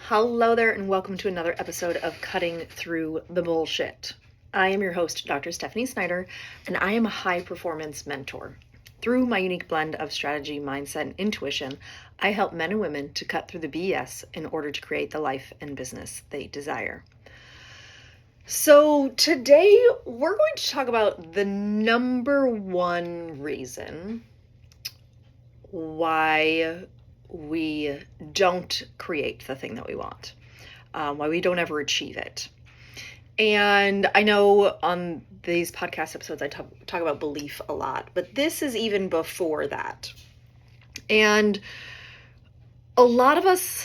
Hello there, and welcome to another episode of Cutting Through the Bullshit. I am your host, Dr. Stephanie Snyder, and I am a high performance mentor. Through my unique blend of strategy, mindset, and intuition, I help men and women to cut through the BS in order to create the life and business they desire. So today we're going to talk about the number one reason why we don't create the thing that we want, why we don't ever achieve it. And I know on these podcast episodes I talk about belief a lot, but this is even before that. And a lot of us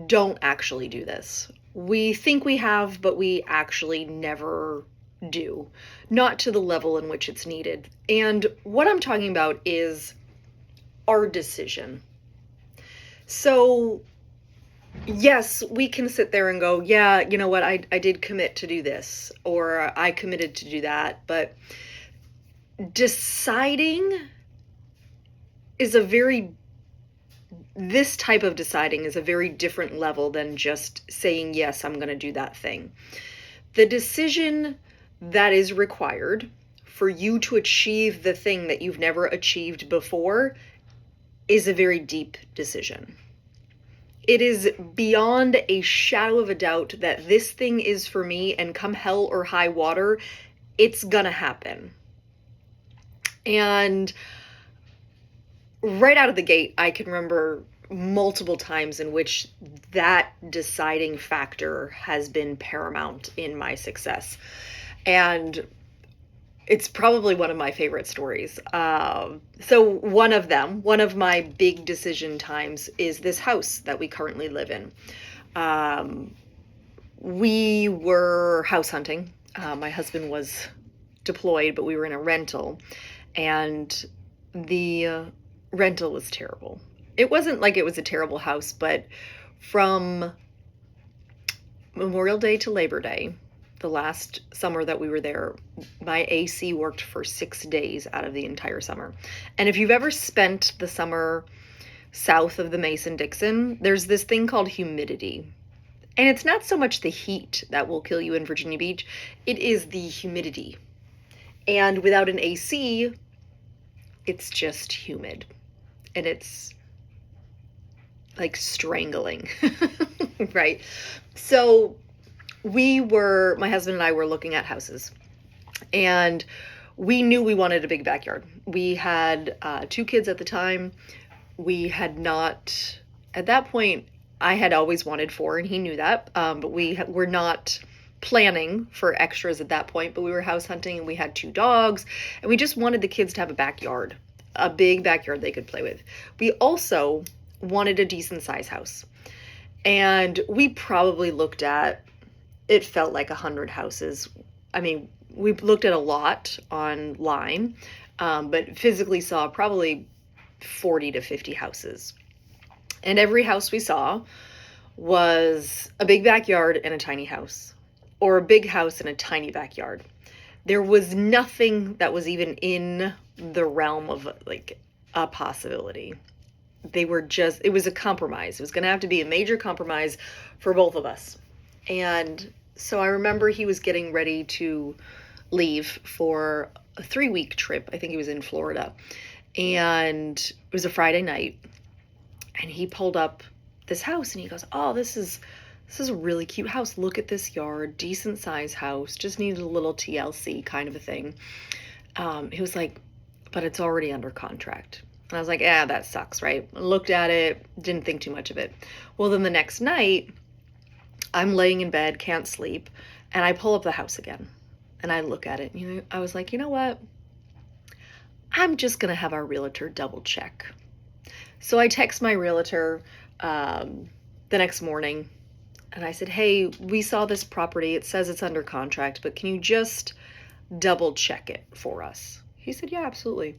don't actually do this. We think we have, but we actually never do. Not to the level in which it's needed. And what I'm talking about is our decision. So yes, we can sit there and go, yeah, you know what, I did commit to do this, or I committed to do that, but deciding is this type of deciding is a very different level than just saying, yes, I'm going to do that thing. The decision that is required for you to achieve the thing that you've never achieved before is a very deep decision. It is beyond a shadow of a doubt that this thing is for me, and come hell or high water, it's gonna happen. And right out of the gate, I can remember multiple times in which that deciding factor has been paramount in my success. And it's probably one of my favorite stories. So one of my big decision times is this house that we currently live in. We were house hunting. My husband was deployed, but we were in a rental, and the rental was terrible. It wasn't like it was a terrible house, but from Memorial Day to Labor Day, the last summer that we were there, my AC worked for 6 days out of the entire summer. And if you've ever spent the summer south of the Mason-Dixon, there's this thing called humidity. And it's not so much the heat that will kill you in Virginia Beach, it is the humidity. And without an AC, it's just humid. And it's like strangling, right? So my husband and I were looking at houses, and we knew we wanted a big backyard. We had 2 kids at the time. We had not, at that point, I had always wanted 4, and he knew that, but we were not planning for extras at that point, but we were house hunting, and we had 2 dogs, and we just wanted the kids to have a backyard, a big backyard they could play with. We also wanted a decent size house, and we probably looked at, it felt like 100 houses. I mean, we looked at a lot online, but physically saw probably 40 to 50 houses. And every house we saw was a big backyard and a tiny house, or a big house and a tiny backyard. There was nothing that was even in the realm of like a possibility. It was a compromise. It was going to have to be a major compromise for both of us. And so I remember he was getting ready to leave for a 3-week trip. I think he was in Florida. And it was a Friday night. And he pulled up this house and he goes, oh, this is a really cute house. Look at this yard, decent size house, just needed a little TLC kind of a thing. He was like, but it's already under contract. And I was like, yeah, that sucks, right? I looked at it, didn't think too much of it. Well, then the next night, I'm laying in bed, can't sleep, and I pull up the house again, and I look at it. I was like, you know what? I'm just going to have our realtor double check. So I text my realtor the next morning, and I said, hey, we saw this property. It says it's under contract, but can you just double check it for us? He said, yeah, absolutely.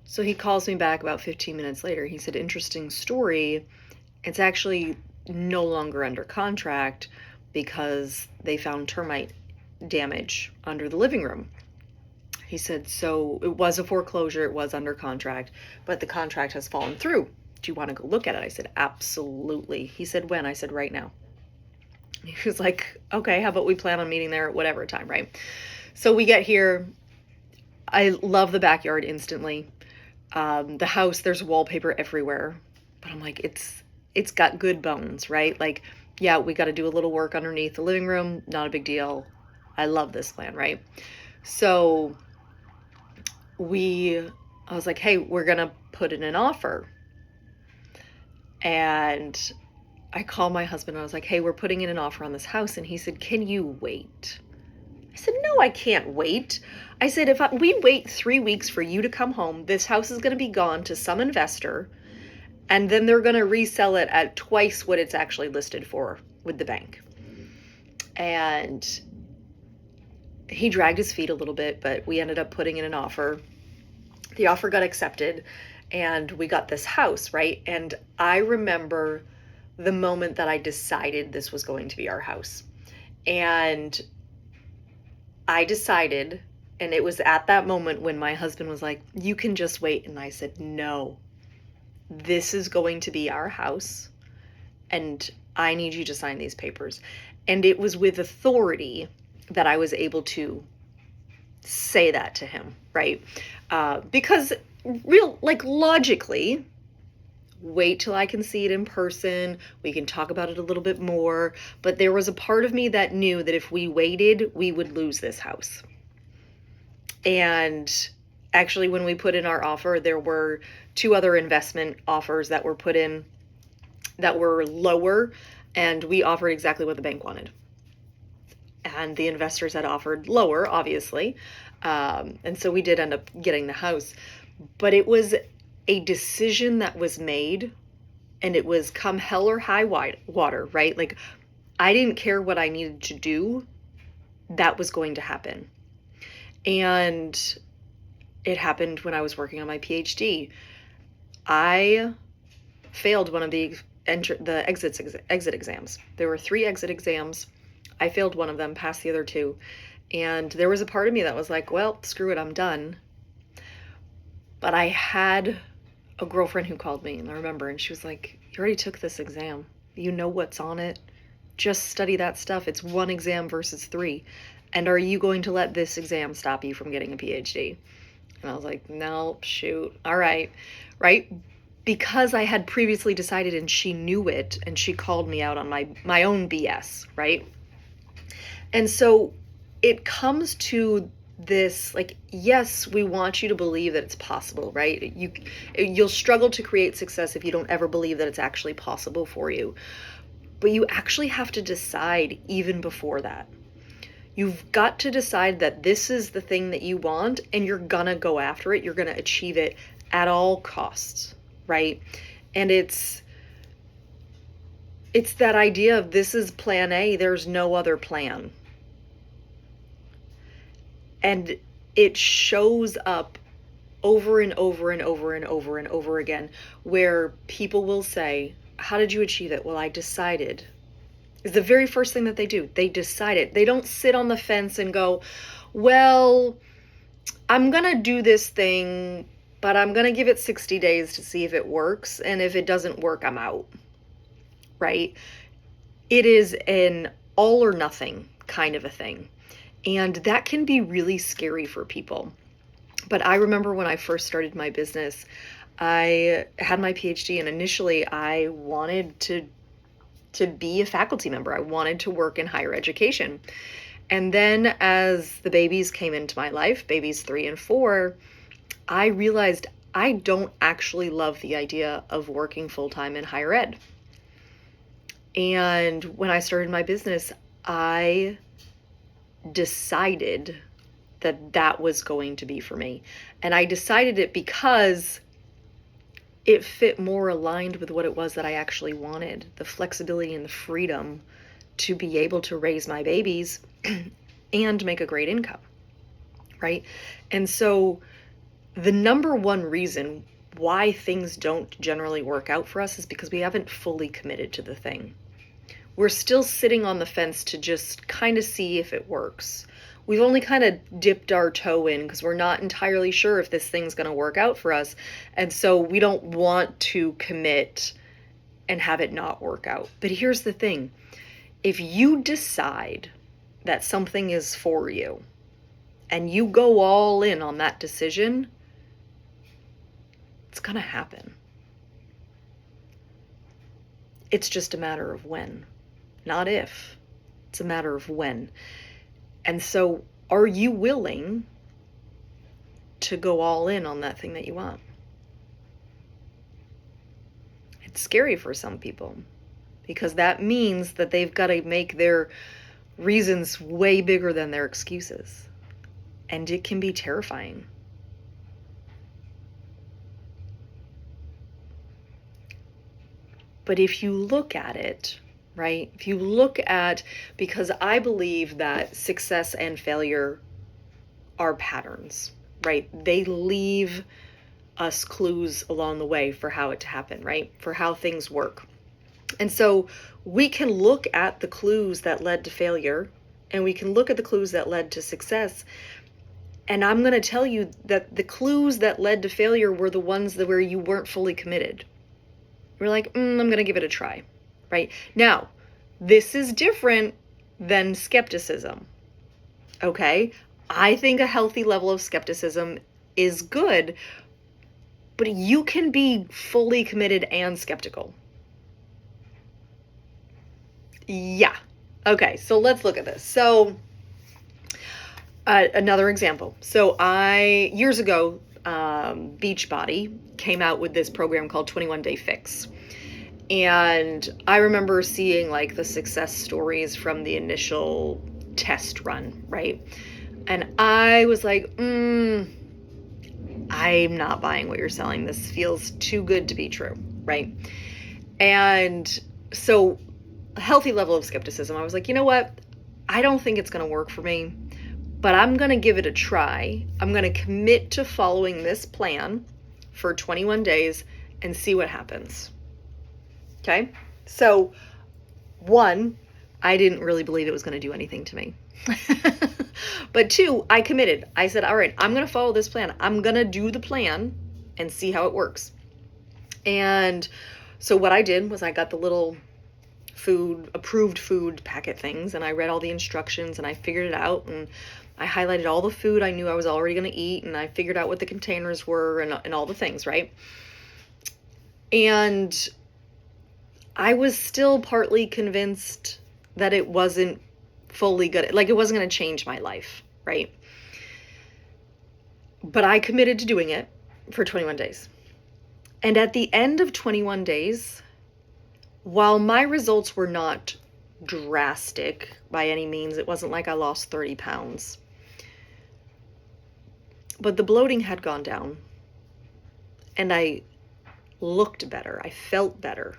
So he calls me back about 15 minutes later. He said, interesting story. It's actually no longer under contract because they found termite damage under the living room. He said, so it was a foreclosure, it was under contract, but the contract has fallen through do you want to go look at it? I said, absolutely. He said, when? I said, right now. He was like, okay, how about we plan on meeting there at whatever time, right? So we get here. I love the backyard instantly. The house, there's wallpaper everywhere, but I'm like, it's got good bones, right? Like, yeah, we got to do a little work underneath the living room. Not a big deal. I love this plan, right? So I was like, hey, we're going to put in an offer. And I called my husband and I was like, hey, we're putting in an offer on this house. And he said, can you wait? I said, no, I can't wait. I said, if we wait 3 weeks for you to come home, this house is going to be gone to some investor, and then they're going to resell it at twice what it's actually listed for with the bank. And he dragged his feet a little bit, but we ended up putting in an offer. The offer got accepted, and we got this house, right? And I remember the moment that I decided this was going to be our house. And I decided, and it was at that moment when my husband was like, you can just wait. And I said, no, this is going to be our house, and I need you to sign these papers. And it was with authority that I was able to say that to him, right? Because logically, wait till I can see it in person. We can talk about it a little bit more. But there was a part of me that knew that if we waited, we would lose this house. And actually, when we put in our offer, there were 2 other investment offers that were put in that were lower, and we offered exactly what the bank wanted. And the investors had offered lower, obviously. And so we did end up getting the house. But it was a decision that was made, and it was come hell or high water, right? Like, I didn't care what I needed to do. That was going to happen. And it happened when I was working on my Ph.D. I failed one of the exit exams. There were 3 exit exams. I failed one of them, passed the other 2. And there was a part of me that was like, well, screw it, I'm done. But I had a girlfriend who called me, and I remember, and she was like, you already took this exam. You know what's on it. Just study that stuff. It's 1 exam versus 3. And are you going to let this exam stop you from getting a PhD? And I was like, no, shoot. All right. Right? Because I had previously decided, and she knew it, and she called me out on my own BS, right? And so it comes to this, like, yes, we want you to believe that it's possible, right? You'll struggle to create success if you don't ever believe that it's actually possible for you. But you actually have to decide even before that. You've got to decide that this is the thing that you want, and you're gonna go after it. You're gonna achieve it at all costs, right? And it's that idea of this is plan A, there's no other plan. And it shows up over and over and over and over and over again, where people will say, how did you achieve it? Well, I decided. It's the very first thing that they do. They decide it. They don't sit on the fence and go, well, I'm going to do this thing, but I'm going to give it 60 days to see if it works. And if it doesn't work, I'm out. Right? It is an all or nothing kind of a thing. And that can be really scary for people. But I remember when I first started my business, I had my PhD, and initially I wanted to be a faculty member. I wanted to work in higher education. And then as the babies came into my life, babies 3 and 4, I realized I don't actually love the idea of working full-time in higher ed. And when I started my business, I decided that was going to be for me. And I decided it because it fit more aligned with what it was that I actually wanted, the flexibility and the freedom to be able to raise my babies and make a great income, right? And so the number one reason why things don't generally work out for us is because we haven't fully committed to the thing. We're still sitting on the fence to just kind of see if it works. we've only kind of dipped our toe in because we're not entirely sure if this thing's going to work out for us. And so we don't want to commit and have it not work out. But here's the thing. If you decide that something is for you and you go all in on that decision, it's going to happen. It's just a matter of when, not if. It's a matter of when. And so, are you willing to go all in on that thing that you want? It's scary for some people because that means that they've got to make their reasons way bigger than their excuses. And it can be terrifying. But if you look at it, right? If you look at, because I believe that success and failure are patterns, right? They leave us clues along the way for how it to happen, right? For how things work. And so we can look at the clues that led to failure and we can look at the clues that led to success. And I'm going to tell you that the clues that led to failure were the ones that where you weren't fully committed. We're like, I'm going to give it a try, right? Now, this is different than skepticism, okay? I think a healthy level of skepticism is good, but you can be fully committed and skeptical. Yeah. Okay, so let's look at this. So, another example. So years ago, Beachbody came out with this program called 21 Day Fix. And I remember seeing like the success stories from the initial test run, right? And I was like, I'm not buying what you're selling. This feels too good to be true, right? And so a healthy level of skepticism, I was like, you know what? I don't think it's going to work for me, but I'm going to give it a try. I'm going to commit to following this plan for 21 days and see what happens. Okay? So, one, I didn't really believe it was going to do anything to me. But two, I committed. I said, all right, I'm going to follow this plan. I'm going to do the plan and see how it works. And so what I did was I got the little approved food packet things, and I read all the instructions and I figured it out, and I highlighted all the food I knew I was already going to eat, and I figured out what the containers were and all the things, right? And I was still partly convinced that it wasn't fully good. Like, it wasn't going to change my life, right? But I committed to doing it for 21 days. And at the end of 21 days, while my results were not drastic by any means, it wasn't like I lost 30 pounds, but the bloating had gone down and I looked better. I felt better.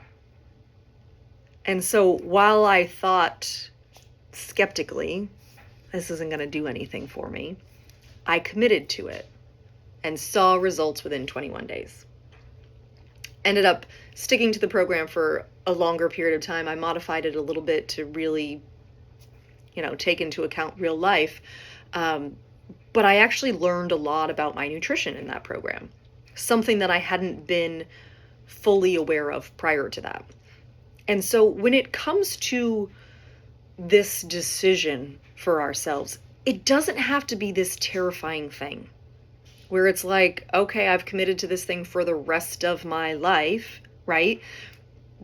And so while I thought skeptically, this isn't going to do anything for me, I committed to it and saw results within 21 days. Ended up sticking to the program for a longer period of time. I modified it a little bit to really, take into account real life. But I actually learned a lot about my nutrition in that program, something that I hadn't been fully aware of prior to that. And so when it comes to this decision for ourselves, it doesn't have to be this terrifying thing where it's like, okay, I've committed to this thing for the rest of my life, right?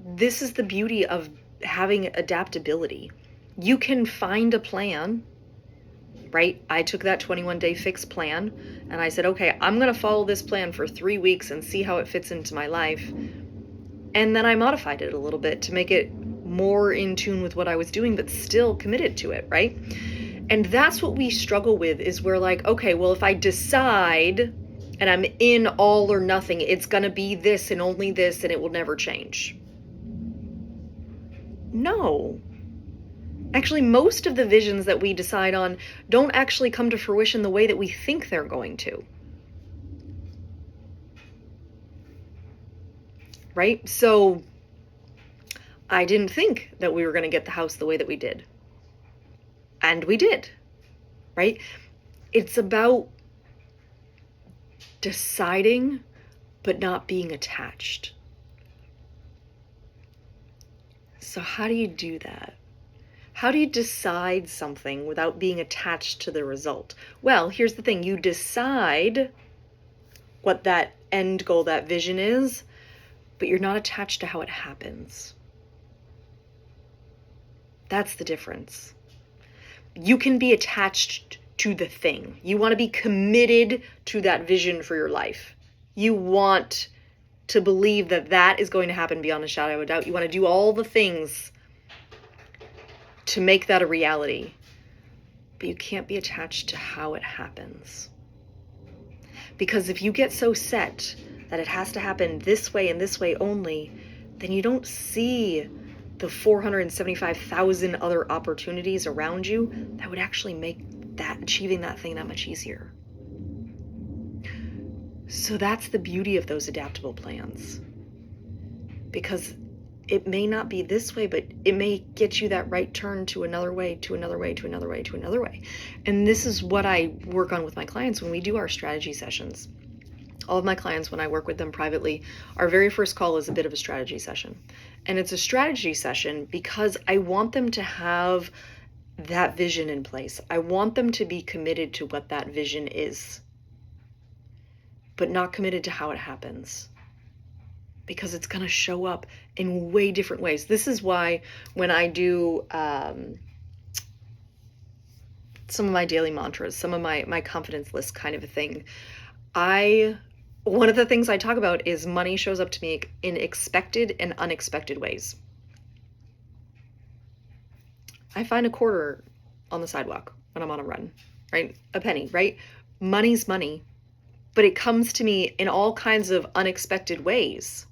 This is the beauty of having adaptability. You can find a plan, right? I took that 21-day fix plan and I said, okay, I'm going to follow this plan for 3 weeks and see how it fits into my life. And then I modified it a little bit to make it more in tune with what I was doing, but still committed to it, right? And that's what we struggle with, is we're like, okay, well, if I decide and I'm in all or nothing, it's going to be this and only this, and it will never change. No. Actually, most of the visions that we decide on don't actually come to fruition the way that we think they're going to. Right? So I didn't think that we were going to get the house the way that we did. And we did. right? It's about deciding but not being attached. So how do you do that? How do you decide something without being attached to the result? Well, here's the thing. You decide what that end goal, that vision is, but you're not attached to how it happens. That's the difference. You can be attached to the thing. You want to be committed to that vision for your life. You want to believe that that is going to happen beyond a shadow of a doubt. You want to do all the things to make that a reality. But you can't be attached to how it happens. Because if you get so set that it has to happen this way and this way only, then you don't see the 475,000 other opportunities around you that would actually make that achieving that thing that much easier. So that's the beauty of those adaptable plans. Because it may not be this way, but it may get you that right turn to another way, to another way, to another way, to another way. And this is what I work on with my clients when we do our strategy sessions. All of my clients, when I work with them privately, our very first call is a bit of a strategy session. And it's a strategy session because I want them to have that vision in place. I want them to be committed to what that vision is, but not committed to how it happens. Because it's going to show up in way different ways. This is why when I do some of my daily mantras, some of my confidence list kind of a thing, one of the things I talk about is money shows up to me in expected and unexpected ways. I find a quarter on the sidewalk when I'm on a run, right? A penny, right? Money's money, but it comes to me in all kinds of unexpected ways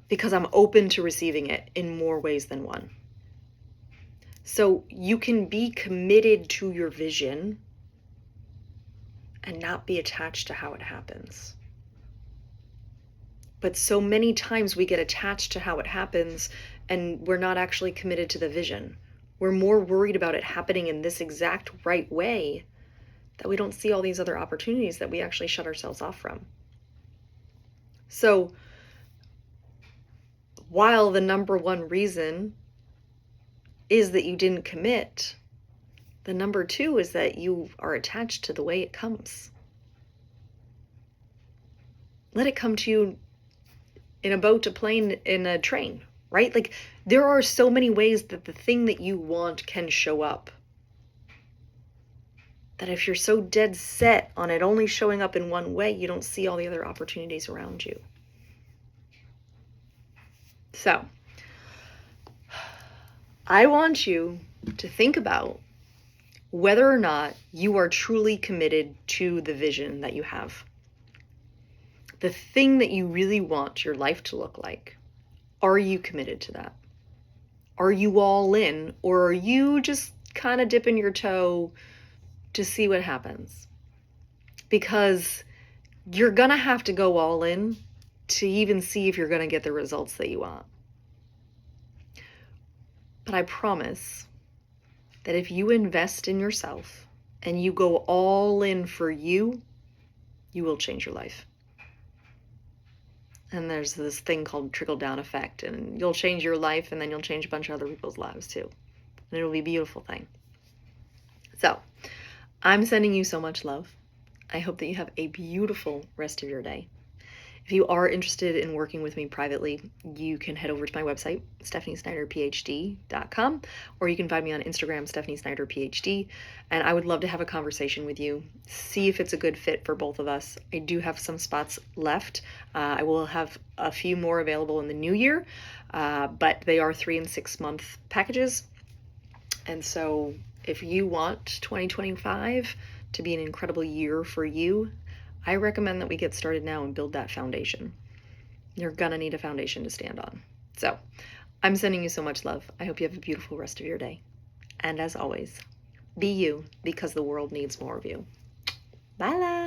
because I'm open to receiving it in more ways than one. So you can be committed to your vision and not be attached to how it happens. But so many times we get attached to how it happens and we're not actually committed to the vision. We're more worried about it happening in this exact right way that we don't see all these other opportunities that we actually shut ourselves off from. So while the number one reason is that you didn't commit, the number two is that you are attached to the way it comes. Let it come to you in a boat, a plane, in a train, right? Like there are so many ways that the thing that you want can show up. That if you're so dead set on it only showing up in one way, you don't see all the other opportunities around you. So, I want you to think about whether or not you are truly committed to the vision that you have. The thing that you really want your life to look like. Are you committed to that? Are you all in, or are you just kind of dipping your toe to see what happens? Because you're going to have to go all in to even see if you're going to get the results that you want. But I promise that if you invest in yourself and you go all in for you, you will change your life. And there's this thing called trickle-down effect, and you'll change your life and then you'll change a bunch of other people's lives too. And it'll be a beautiful thing. So, I'm sending you so much love. I hope that you have a beautiful rest of your day. If you are interested in working with me privately, you can head over to my website, stephaniesnyderphd.com, or you can find me on Instagram, stephaniesnyderphd, and I would love to have a conversation with you, see if it's a good fit for both of us. I do have some spots left. I will have a few more available in the new year, but they are 3 and 6 month packages. And so if you want 2025 to be an incredible year for you, I recommend that we get started now and build that foundation. You're gonna need a foundation to stand on. So I'm sending you so much love. I hope you have a beautiful rest of your day. And as always, be you, because the world needs more of you. Bye.